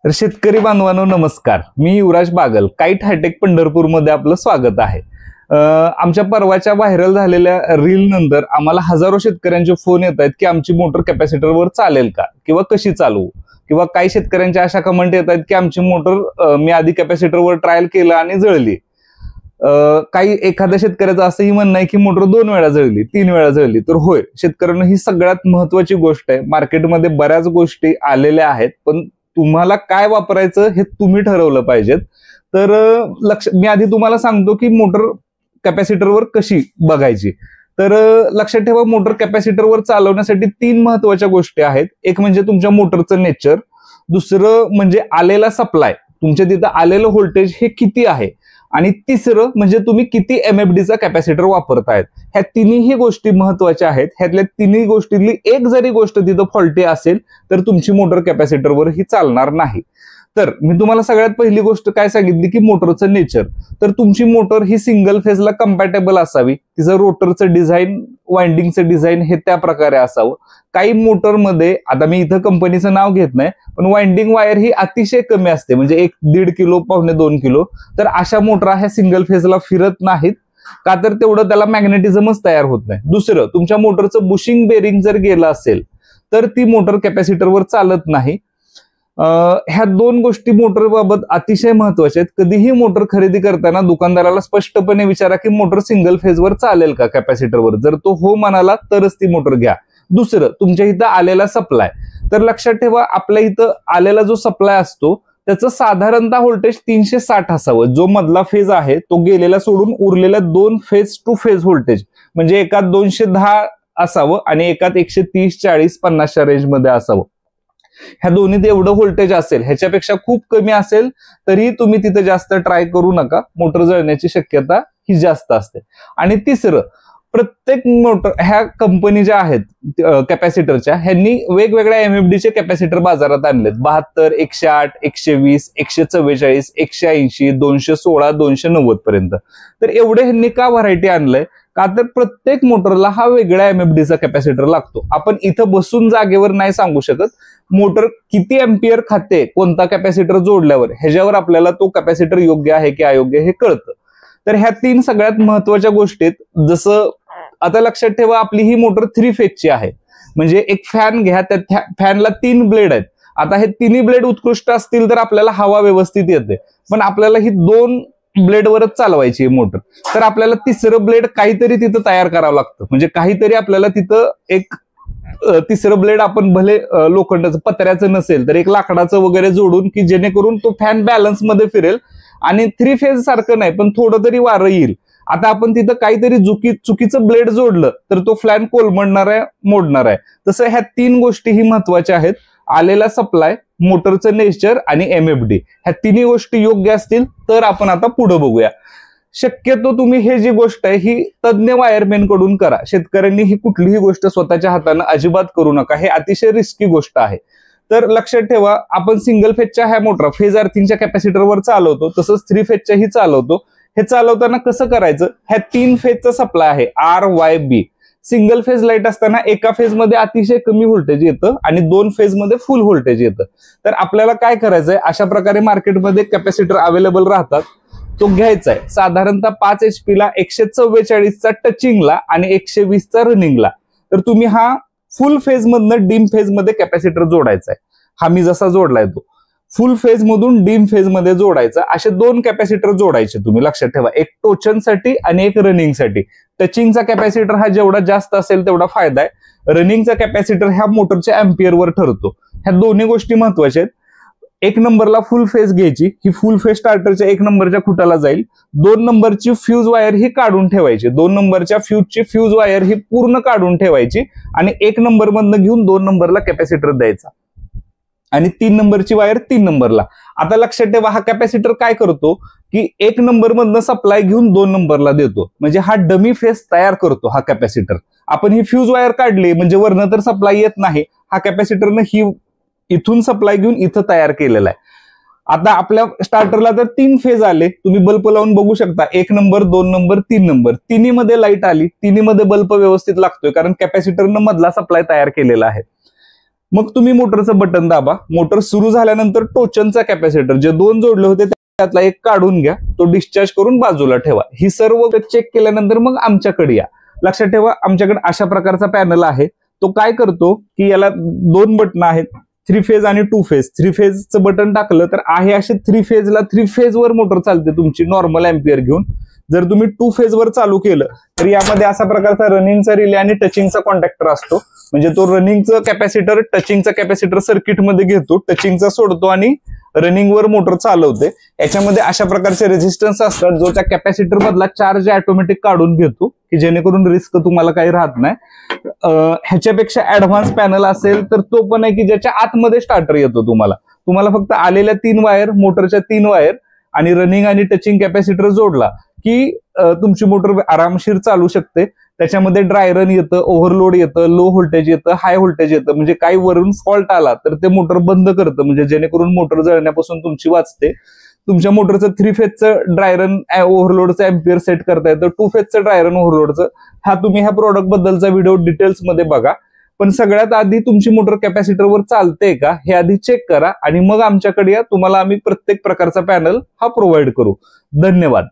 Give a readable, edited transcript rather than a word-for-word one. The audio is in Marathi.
तर शेतकरी बांधवांनो नमस्कार, मी युवराज बागल, काईट हायटेक पंढरपूर मध्ये आपलं स्वागत आहे। आमच्या परवाच्या व्हायरल झालेल्या रील नंतर आम्हाला हजारो शेतकऱ्यांचे फोन येत आहेत की आमची मोटर कॅपॅसिटरवर चालेल का किंवा कशी चालवू, किंवा काही शेतकऱ्यांच्या अशा कमेंट येत आहेत की आमची मोटर मी आधी कॅपॅसिटरवर ट्रायल केलं आणि जळली। काही एखाद्या शेतकऱ्याचं असंही म्हणणं आहे की मोटर 2 वेळा जळली, 3 वेळा जळली। तर होय, शेतकऱ्यांना ही सगळ्यात महत्वाची गोष्ट आहे। मार्केटमध्ये बऱ्याच गोष्टी आलेल्या आहेत, पण तुम्हाला काय वापरायचं हे तुम्ही ठरवलं पाहिजेत। तर मी आधी तुम्हाला सांगतो की मोटर कॅपॅसिटरवर कशी बघायची। तर लक्षात ठेवा, मोटर कॅपॅसिटरवर चालवण्यासाठी 3 महत्वाच्या गोष्टी आहेत। एक म्हणजे तुमच्या मोटरचं नेचर, दुसरं म्हणजे आलेला सप्लाय, तुमच्या तिथं आलेलं व्होल्टेज हे किती आहे, आणि तिसरं म्हणजे तुम्ही किती MFD कॅपॅसिटर वापरतायत। ह्या तिन्ही गोष्टी महत्वाच्या आहेत। ह्यातल्या तिन्ही गोष्टीतली एक जरी गोष्ट तिथं फॉल्टी असेल तर तुमची मोटर कॅपॅसिटरवर ही चालणार नाही। तर मी तुम्हाला सगळ्यात पहिली गोष्ट काय सांगितली की मोटरचं नेचर। तर तुमची मोटर ही सिंगल फेजला कंपॅटेबल असावी, तिचं रोटरचं डिझाईन, वाइंडिंगचं डिझाईन हे त्या प्रकारे असावं। काही मोटरमध्ये, आता मी इथं कंपनीचं नाव घेत नाही, पण वाइंडिंग वायर ही अतिशय कमी असते, म्हणजे 1-1.5 किलो, 1.25-2 किलो। तर अशा मोटर ह्या सिंगल फेजला फिरत नाहीत, का तर तेवढं त्याला मॅग्नेटिझमच तयार होत नाही। दुसरं, तुमच्या मोटरचं बुशिंग बेरिंग जर गेलं असेल तर ती मोटर कॅपॅसिटरवर चालत नाही। ह्या 2 गोष्टी मोटर बाबत अतिशय महत्वाच्या आहेत। कधीही मोटर खरेदी करताना दुकानदाराला स्पष्टपणे विचारा की मोटर सिंगल फेजवर चालेल का कॅपॅसिटरवर। जर तो हो म्हणाला तरच ती मोटर घ्या। दुसरं, तुमच्या इथं आलेला सप्लाय। तर लक्षात ठेवा, आपल्या इथं आलेला जो सप्लाय असतो त्याचं साधारणतः व्होल्टेज 360 असावं। जो मधला फेज आहे तो गेलेला सोडून उरलेल्या 2 फेज टू फेज व्होल्टेज, म्हणजे एकात 210 असावं आणि एकात 130, 40, 50च्या रेंजमध्ये असावं। ह्या दोन्हीत एवढं व्होल्टेज असेल, ह्याच्यापेक्षा खूप कमी असेल तरी तुम्ही तिथे जास्त ट्राय करू नका, मोटर जळण्याची शक्यता ही जास्त असते। आणि तिसरं, प्रत्येक मोटर, ह्या कंपनी ज्या आहेत कॅपॅसिटरच्या, ह्यांनी वेगवेगळ्या MFD कॅपॅसिटर बाजारात आणलेत। 72, 108, 120, 144, 180, 216, 290 पर्यंत। तर एवढे ह्यांनी का व्हरायटी आणलंय, का तर प्रत्येक मोटरला हा वेगळ्या MFD कॅपॅसिटर लागतो। आपण इथं बसून जागेवर नाही सांगू शकत। मोटर किती एम्पियर खाते कोणता कॅपॅसिटर जोडल्यावर, ह्याच्यावर आपल्याला तो कॅपॅसिटर योग्य आहे की अयोग्य हे कळतं। तर ह्या 3 सगळ्यात महत्वाच्या गोष्टीत, जसं आता लक्षात ठेवा, आपली ही मोटर 3 फेजची आहे, म्हणजे एक फॅन घ्या, त्या फॅनला 3 ब्लेड आहेत। आता हे तिन्ही ब्लेड उत्कृष्ट असतील तर आपल्याला हवा व्यवस्थित येते, पण आपल्याला ही 2 ब्लेडवरच चालवायची मोटर। तर आपल्याला तिसरं ब्लेड काहीतरी तिथं तयार करावं लागतं, म्हणजे काहीतरी आपल्याला तिथं एक तिसरं ब्लेड, आपण भले लोखंडाचं, पत्र्याचं नसेल तर एक लाकडाचं वगैरे जोडून, की जेणेकरून तो फॅन बॅलन्स मध्ये फिरेल आणि 3 फेज सारखं नाही पण थोडं तरी वारं येईल। आता आपण तिथं काहीतरी चुकीचं ब्लेड जोडलं तर तो फॅन कोलमडणार आहे, मोडणार आहे। तसं ह्या 3 गोष्टी ही महत्वाच्या आहेत। आलेला सप्लाय, मोटरचं नेचर आणि MFD, ह्या तिन्ही गोष्टी योग्य असतील तर आपण आता पुढे बघूया। शक्यतो तुम्ही हे जी गोष्ट आहे ही तज्ञ वायरमॅन कडून करा। शेतकऱ्यांनी ही कुठलीही गोष्ट स्वतःच्या हाताने अजिबात करू नका, हे अतिशय रिस्की गोष्ट आहे। तर लक्षात ठेवा, आपण सिंगल फेजच्या ह्या मोटर फेज अर्थिंगच्या कॅपॅसिटरवर चालवतो, तसंच 3 फेजच्या ही चालवतो। हे चालवताना कसं करायचं, ह्या 3 फेजचा सप्लाय आहे RYB। सिंगल फेज लाईट असताना एका फेज मध्ये अतिशय कमी व्होल्टेज येतं आणि 2 फेज मध्ये फुल व्होल्टेज येतं। तर आपल्याला काय करायचंय, अशा प्रकारे मार्केटमध्ये कॅपॅसिटर अवेलेबल राहतात, तो घ्यायचा आहे। साधारणतः 5 HP ला 144चा टचिंगला आणि 120चा रनिंगला। तर तुम्ही हा फुल फेज मधनं डीम फेज मध्ये कॅपॅसिटर जोडायचा आहे। हा मी जसा जोडलाय तो फुल फेज मधून डीम फेज मध्ये जोडायचा। असे 2 कॅपॅसिटर जोडायचे तुम्ही, लक्षात ठेवा, एक टोचनसाठी आणि एक रनिंगसाठी। टचिंगचा कॅपॅसिटर हा जेवढा जास्त असेल तेवढा फायदा आहे। रनिंगचा कॅपॅसिटर ह्या मोटरच्या एम्पियरवर ठरतो। ह्या दोन्ही गोष्टी महत्वाच्या आहेत। 1 नंबरला फुल फेज घ्यायची, ही फुल फेज स्टार्टरच्या 1 नंबरच्या खुटाला जाईल। 2 नंबरची फ्यूज वायर ही काढून ठेवायची, 2 नंबरच्या फ्यूजची फ्यूज वायर ही पूर्ण काढून ठेवायची आणि 1 नंबर मधनं घेऊन 2 नंबरला कॅपॅसिटर द्यायचा आणि 3 नंबरची वायर 3 नंबरला। आता लक्षात ठेवा, हा कॅपॅसिटर काय करतो की 1 नंबर मधनं सप्लाय घेऊन 2 नंबरला देतो, म्हणजे हा डमी फेज तयार करतो हा कॅपॅसिटर। आपण ही फ्यूज वायर काढली म्हणजे वरनं तर सप्लाय येत नाही, हा कॅपॅसिटरनं ही इथून सप्लाय घेऊन इथं तयार केलेला आहे। आता आपल्या स्टार्टरला तर 3 फेज आले, तुम्ही बल्ब लावून बघू शकता, 1 नंबर, 2 नंबर, 3 नंबर, तिन्ही मध्ये लाईट आली, तिन्ही मध्ये बल्ब व्यवस्थित लागतोय, कारण कॅपॅसिटरनं मधला सप्लाय तयार केलेला आहे। मग तुम्ही मोटरचं बटन दाबा. मोटर सुरू झाल्यानंतर टोचनचा कॅपॅसिटर जे 2 जोडले होते त्यातला एक काढून घ्या, तो डिस्चार्ज करून बाजूला ठेवा. ही सर्व चेक केल्यानंतर मग आमच्याकडे या. लक्षात ठेवा, आमच्याकडे अशा प्रकारचा पॅनल आहे. तो काय करतो की याला 2 बटन आहेत, 3 फेज आणि 2 फेज. 3 फेजचं बटन टाकलं तर आहे असे 3 फेजला 3 फेजवर मोटर चालते तुमची नॉर्मल एम्पियर घेऊन. जर तुम्ही 2 फेजवर चालू केलं तर यामध्ये असा प्रकारचा रनिंगचा रिले आणि टचिंगचा कॉन्टॅक्टर असतो. म्हणजे तो रनिंगचं कॅपॅसिटर टचिंगचा कॅपॅसिटर सर्किटमध्ये घेतो, टचिंगचा सोडतो आणि रनिंगवर मोटर चालवते. याच्यामध्ये अशा प्रकारचे रेझिस्टन्स असतात जो त्या कॅपॅसिटर मधला चार्ज ऑटोमॅटिक काढून घेतो की जेणेकरून रिस्क तुम्हाला काही राहत नाही. ह्याच्यापेक्षा ऍडव्हान्स पॅनल असेल तर तो पण आहे की ज्याच्या आतमध्ये स्टार्टर येतो. तुम्हाला फक्त आलेल्या 3 वायर, मोटरच्या 3 वायर आणि रनिंग आणि टचिंग कॅपॅसिटर जोडला की तुमची मोटर आरामशीर चालू शकते. त्याच्यामध्ये ड्राय रन येतं, ओव्हरलोड येतं, लो व्होल्टेज येतं, हाय व्होल्टेज येतं. म्हणजे काही वरून फॉल्ट आला तर ते मोटर बंद करतं, म्हणजे जेणेकरून मोटर जळण्यापासून तुमची वाचते. तुमच्या मोटरचं 3 फेजचं ड्राय रन ओव्हरलोडचं एम्पियर सेट करता येतं, 2 फेजचं ड्राय रन ओव्हरलोडचं. तुम्ही ह्या प्रोडक्ट बद्दलचा व्हिडिओ डिटेल्समध्ये बघा. पण सगळ्यात आधी तुमची मोटर कॅपॅसिटरवर चालते का हे आधी चेक करा आणि मग आमच्याकडे या. तुम्हाला आम्ही प्रत्येक प्रकारचा पॅनल हा प्रोव्हाइड करू. धन्यवाद.